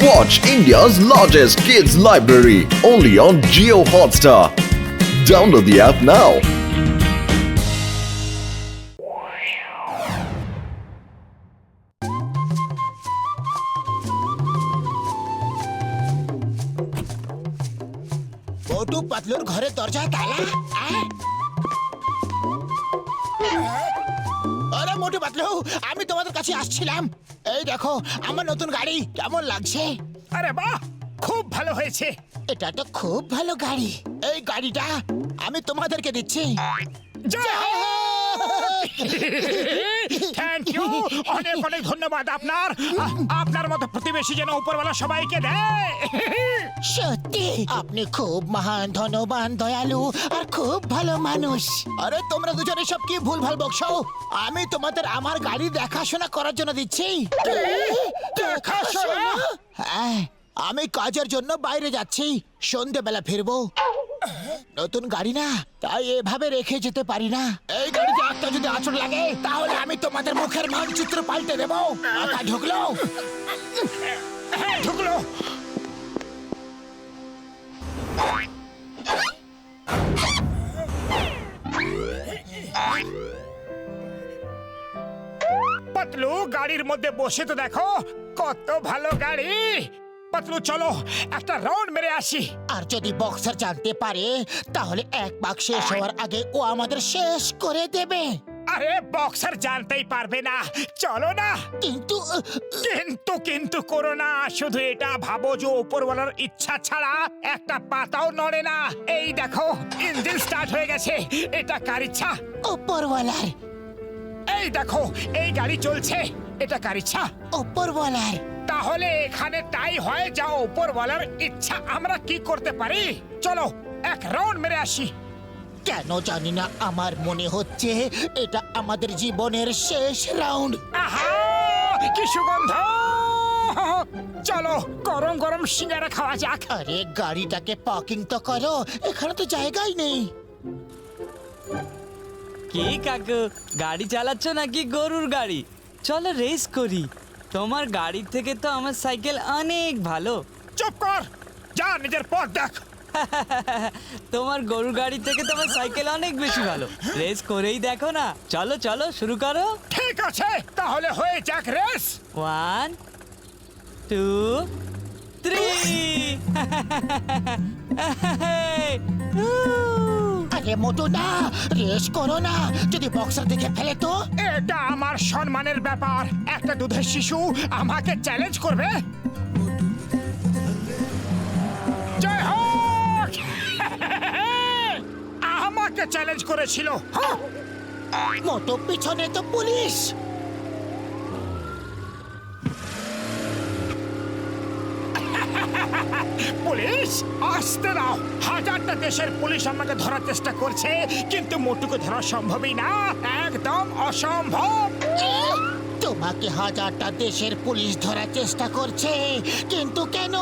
Watch India's largest kids library only on Jio Hotstar. Download the app now. মোটু পাতলুর ঘরে দরজা তালা। আরে মোটু পাতলু, আমি তোমাদের কাছে আসছিলাম। এই দেখো আমার নতুন গাড়ি, কেমন লাগছে? আরে বাহ, খুব ভালো হয়েছে। এটা তো খুব ভালো গাড়ি। এই গাড়িটা আমি তোমাদেরকে দিচ্ছি। থ্যাংক ইউ, অনেক অনেক ধন্যবাদ আপনার। আপনার মতো প্রতিবেশী যেন উপরওয়ালা সবাইকে দেয়। সত্যি আপনি খুব মহান, ধনবান, দয়ালু আর খুব ভালো মানুষ। আরে তোমরা দুজনে সব কি ভুলভাল বকছো? আমি তোমাদের আমার গাড়ি দেখাশোনা করার জন্য দিচ্ছি। দেখাশোনা? হ্যাঁ, আমি কাজের জন্য বাইরে যাচ্ছি, সন্ধেবেলা ফিরবো। নতুন গাড়ি না, তাই এভাবে রেখে যেতে পারি না। এই গাড়িতে একটা যদি আঁচড় লাগে তাহলে আমি তোমাদের মুখের মানচিত্র পাল্টে দেবো। মাথা ঢুকলো? হ্যাঁ, ঢুকলো। পাতলু, গাড়ির মধ্যে বসে তো দেখো কত ভালো গাড়ি। পাতলু চলো একটা রাউন্ড মেরে আসি। আর যদি বক্সার জানতে পারে তাহলে এক পাক শেষ হওয়ার আগে ও আমাদের শেষ করে দেবে। আরে বক্সার জানতেই পারবে না, চলো না। কিন্তু কিন্তু করো না, শুধু এটা ভাবো যে উপরওয়ালার ইচ্ছা ছাড়া একটা পাতাও নড়ে না। এই দেখো ইঞ্জিন স্টার্ট হয়ে গেছে, এটা কার ইচ্ছা? উপরওয়ালার। এই দেখো এই গাড়ি চলছে, এটা কার ইচ্ছা? উপরওয়ালার। তাহলে এখানে তাই হয় যা উপরওয়ালার ইচ্ছা। আমরা কি করতে পারি? চলো এক রাউন্ড মেরে আসি। কেন জানি না আমার মনে হচ্ছে এটা আমাদের জীবনের শেষ রাউন্ড। আহা কি সুগন্ধ! চলো গরম গরম সিঙ্গারা খাওয়া যাক। আরে গাড়িটাকে পার্কিং তো করো, এখানে তো জায়গাই নেই। কি কাকু, গাড়ি চালাচ্ছ নাকি গরুর গাড়ি? চলো রেস করি। তোমার গাড়ির থেকে তো আমার সাইকেল অনেক ভালো। চুপ কর, যা নিজের পথ দেখ। তোমার গরুর গাড়ি থেকে তো আমার সাইকেল অনেক বেশি ভালো। রেস করেই দেখো না। চলো চলো শুরু করো। ঠিক আছে, তাহলে হয়ে যাক রেস। 1 2 3 আরে মোটু না, রেস করো না, যদি বক্সার দেখে ফেলে তো। এটা আমার সম্মানের ব্যাপার। একটা দুধের শিশু আমাকে চ্যালেঞ্জ করবে? জয় হোক! আমাকে চ্যালেঞ্জ করেছিল। মোটু পিছনে তো পুলিশ। পুলিশ আসতে দাও। হাজারটা দেশের পুলিশ আমাকে ধরার চেষ্টা করছে, কিন্তু মোটুকে ধরা সম্ভবই না, একদম অসম্ভব। তোমাকে হাজারটা দেশের পুলিশ ধরার চেষ্টা করছে, কিন্তু কেন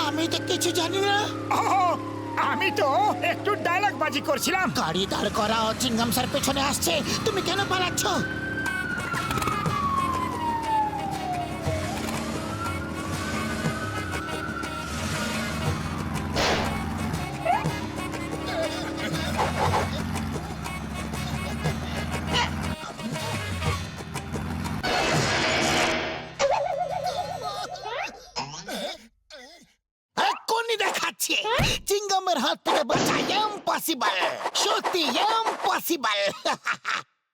আমি তো কিছু জানি না। আমি তো একটু ডায়লগ বাজি করছিলাম। গাড়ি দাঁড় করাও, চিংগাম স্যার পেছনে আসছে, তুমি কেন পালাচ্ছ? এক্ষুনি দেখাচ্ছে চিংগামের হাত থেকে বাঁচা ইম্পসিবল, সত্যি ইম্পসিবল।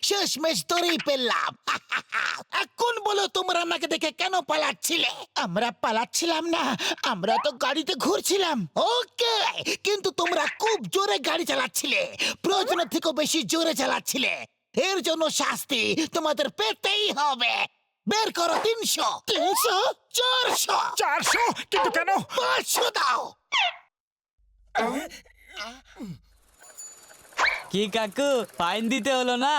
শেষমেশ ধরেই পেলাম। এখন বলো তোমরা আমাকে দেখে কেন পালাচ্ছিলে? আমরা পালাচ্ছিলাম না, আমরা তো গাড়িতে ঘুরছিলাম। ওকে, কিন্তু তোমরা খুব জোরে গাড়ি চালাচ্ছিলে, প্রয়োজনের থেকেও বেশি জোরে চালাচ্ছিলে। এর জন্য শাস্তি তোমাদের পেতেই হবে। বের করো 300, 300, 400, 400? কিন্তু কেন? 500 দাও। কি কাকু, ফাইন দিতে হলো না?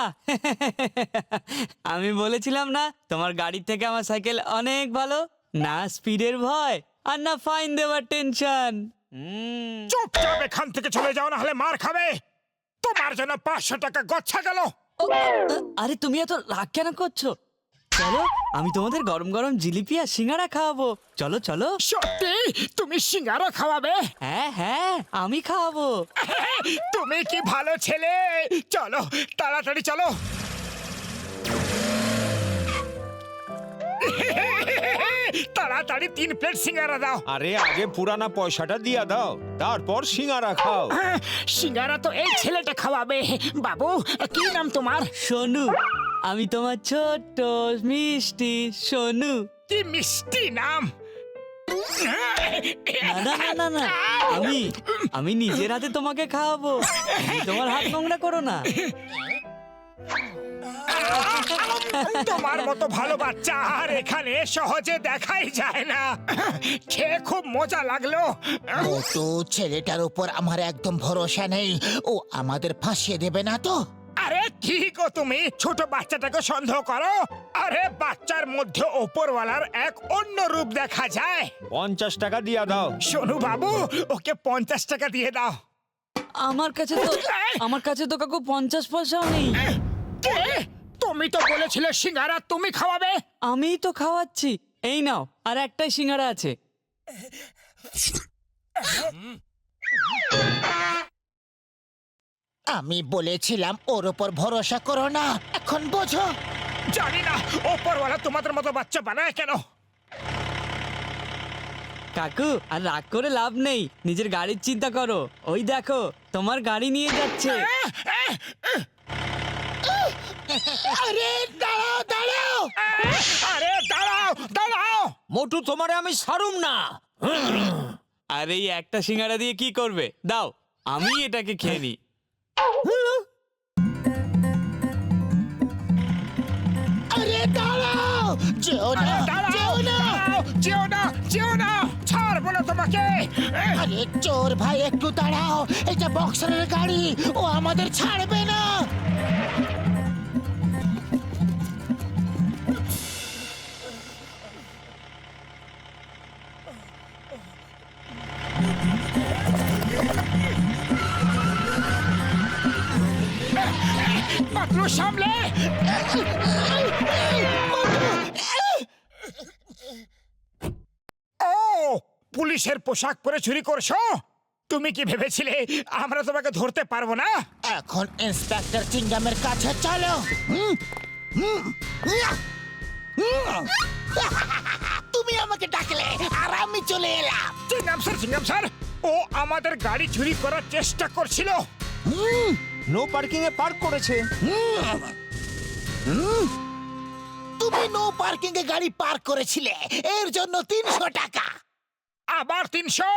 আমি বলেছিলাম না তোমার গাড়ির থেকে আমার সাইকেল অনেক ভালো। না স্পিডের ভয় আর না ফাইন দেওয়ার টেনশন। চুপচাপ এখান থেকে চলে যাও, না হলে মার খাবে। তোমার জন্য 500 টাকা গচ্ছা গেল। আরে তুমি এত রাগ কেন করছো? চলো আমি তোমাদের গরম গরম জিলিপি আর সিঙ্গারা খাওয়াবো। চলো চলো। সত্যি তুমি সিঙ্গারা খাওয়াবে? হ্যাঁ হ্যাঁ আমি খাওয়াবো। তুমি কি ভালো ছেলে। চলো তাড়াতাড়ি চলো। তাড়াতাড়ি 3 প্লেট সিঙ্গারা দাও। আরে আগে পুরানা পয়সাটা দিয়া দাও, তারপর সিঙ্গারা খাও। সিঙ্গারা তো এই ছেলেটা খাওয়াবে। বাবু কি নাম তোমার? সোনু, আমি তোমার ছোট্ট মিষ্টি সোনু। কি মিষ্টি নাম। না না না না, আমি নিজের হাতে তোমাকে খাওয়াবো। তুমি তোমার হাত নোংরা করো না। তোমার মতো ভালো বাচ্চা আর এখানে সহজে দেখাই যায় না। খেয়ে খুব মজা লাগলো। মোটু, ছেলেটার উপর আমার একদম ভরসা নেই। ও আমাদের ফাঁসিয়ে দেবে না তো? আরে কি গো তুমি ছোট বাচ্চাটাকে সন্দেহ করো? আরে বাচ্চার মধ্যে ওপরওয়ালার এক অন্য রূপ দেখা যায়। 50 টাকা দিয়া দাও। সোনু বাবু ওকে 50 টাকা দিয়ে দাও। আমার কাছে তো কাকু 50 পয়সাও নেই। কে? তুমি তো বলেছিলে সিঙ্গারা তুমি খাওয়াবে। আমিই তো খাওয়াচ্ছি। এই নাও, আর একটাই সিঙ্গারা আছে। আমি বলেছিলাম ওর উপর ভরসা করো না। এখন বোঝো। জানি না ওপরওয়ালা তোমাদের মতো বাচ্চা বানায় কেন। কাকু আর রাগ করে লাভ নেই, নিজের গাড়ির চিন্তা করো। ওই দেখো তোমার গাড়ি নিয়ে যাচ্ছে। আরে দাঁড়াও দাঁড়াও। আরে দাঁড়াও দাঁড়াও। মোটু তোমারে আমি ছাড়ুম না। আর এই একটা সিঙ্গারা দিয়ে কি করবে? দাও আমি এটাকে খেয়ে নিই। আরে দাঁড়াও। যেও না, যেও না। যেও না যেও না, ছাড় বলো তোমাকে। আরে চোর ভাই একটু দাঁড়াও। এটা বক্সারের গাড়ি, ও আমাদের ছাড়বে না। পাতলু সামলে। ও পুলিশের পোশাক পরে চুরি করছো? তুমি কি ভেবেছিলে আমরা তোমাকে ধরতে পারবো না? এখন ইন্সপেক্টর চিঙ্গামের কাছে চলো। তুমি আমাকে ডাকলে আর আমি চলে এলাম। চিংগাম স্যার ও আমাদের গাড়ি চুরি করার চেষ্টা করছিল। নো পার্কিং এ পার্ক করেছে। তুমি নো পার্কিং এ গাড়ি পার্ক করেছিলে, এর জন্য 300 টাকা। আবার 300?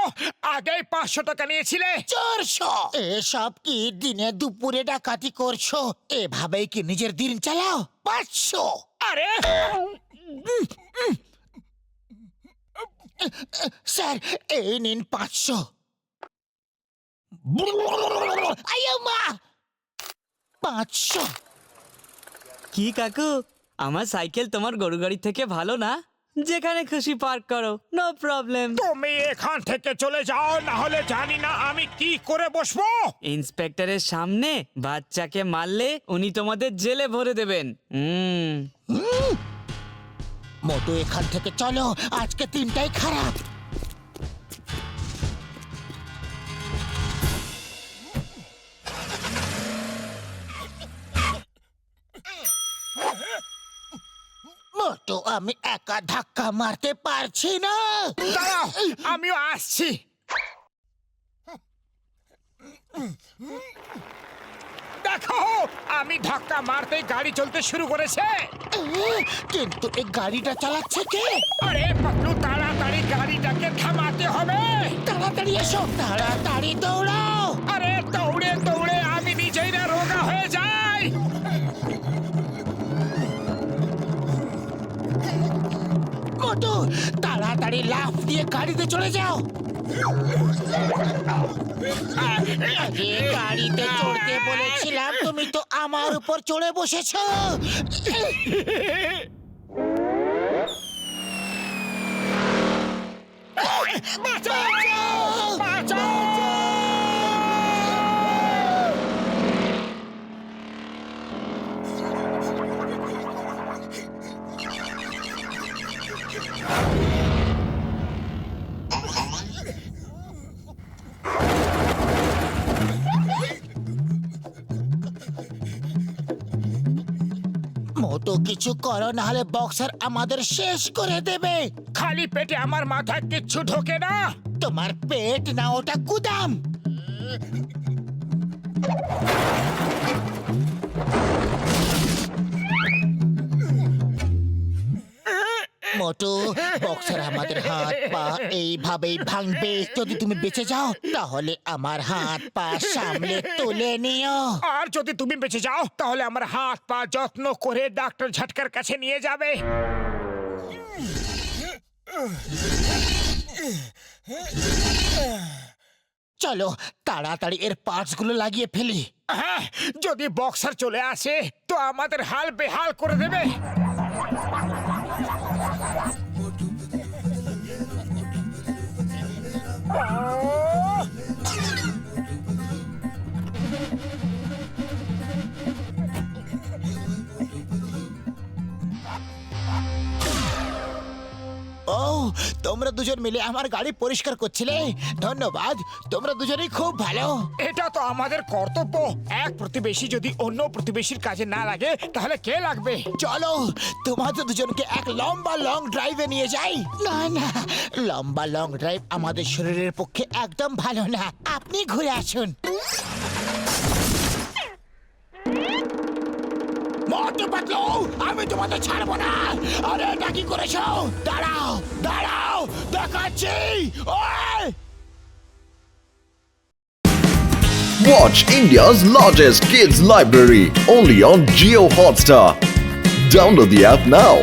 আগে 500 টাকা নিয়েছিলে। 400। এসব কি দিনে দুপুরে ডাকাতি করছো? এভাবেই কি নিজের দিন চালাও? 500। আরে স্যার এই নিন 500। আইয়া মা, 500। কি কাকু, আমার সাইকেল তোমার গরু গাড়ি থেকে ভালো না? যেখানে খুশি পার্ক করো, নো প্রবলেম। তুমি এখান থেকে চলে যাও, না হলে জানি না আমি কি করে বসবো। ইন্সপেক্টরের সামনে বাচ্চাকে মারলে উনি তোমাদের জেলে ভরে দেবেন। মোটু এখান থেকে চলো, আজকে দিনটাই খারাপ। মোটু আমি একা ধাক্কা মারতে পারছি না। দাঁড়াও আমিও আসছি। দেখো আমি ধাক্কা মারতে গাড়ি চলতে শুরু করেছে। কিন্তু এই গাড়িটা চালাচ্ছে কে? আরে পাতলু তাড়াতাড়ি গাড়িটাকে থামাতে হবে। তাড়াতাড়ি এসো, তাড়াতাড়ি দৌড়াও। আরে দৌড়ে দৌড়ে আমি নিজেই না রোগা হয়ে যাই। মোটু তাড়াতাড়ি লাফ দিয়ে গাড়িতে চলে যাও। আরে গাড়িতে চড়তে বলেছিলাম, তুমি তো আমার উপর চড়ে বসেছো। বাঁচাও! বাঁচাও! মোটু কিছু করো না হলে বক্সার আমাদের শেষ করে দেবে। খালি পেটে আমার মাথায় কিচ্ছু ঢোকে না। তোমার পেট না ওটা গুদাম। মোটু বক্সার আমাদের হাত পা এইভাবেই ভাঙবে। যদি তুমি বেঁচে যাও তাহলে আমার হাত পা সামলে তুলে নিও। আর যদি তুমি বেঁচে যাও তাহলে আমার হাত পা যত্ন করে ডাক্তার ঝটকার কাছে নিয়ে যাবে। চলো তাড়াতাড়ি এর পার্টস গুলো লাগিয়ে ফেলি। হ্যাঁ, যদি বক্সার চলে আসে তো আমাদের হাল বেহাল করে দেবে। ও তোমরা দুজন মিলে আমার গাড়ি পরিষ্কার করছিলে, ধন্যবাদ। তোমরা দুজনেই খুব ভালো। এটা তো আমাদের কর্তব্য। এক প্রতিবেশী যদি অন্য প্রতিবেশীর কাজে না লাগে তাহলে কে লাগবে? চলো তোমাদের দুজনকে এক লম্বা লং ড্রাইভে নিয়ে যাই। না না, লম্বা লং ড্রাইভ আমাদের শরীরের পক্ষে একদম ভালো না। আপনি ঘুরে আসুন। মোটু পাতলু, আমি তোমাদের ছাড়বো না। আরে এটা কি করেছো? দাঁড়াও দাঁড়াও, দেখাচ্ছি। ওই Watch India's largest kids library only on Geo Hotstar. Download the app now.